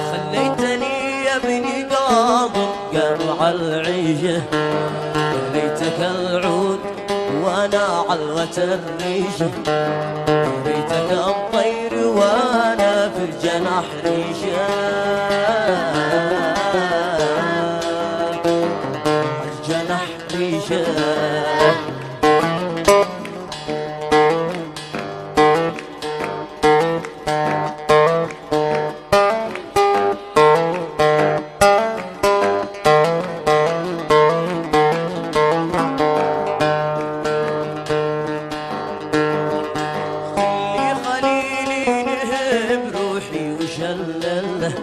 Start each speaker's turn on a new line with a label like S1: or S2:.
S1: خليتني يا ابني قاضي قرع العيشه، ليتك العود وانا علغة الريشه، ليتك الطير وانا في الجناح ريشه، الجناح ريشه. خلي خليلي نهب روحي وشلله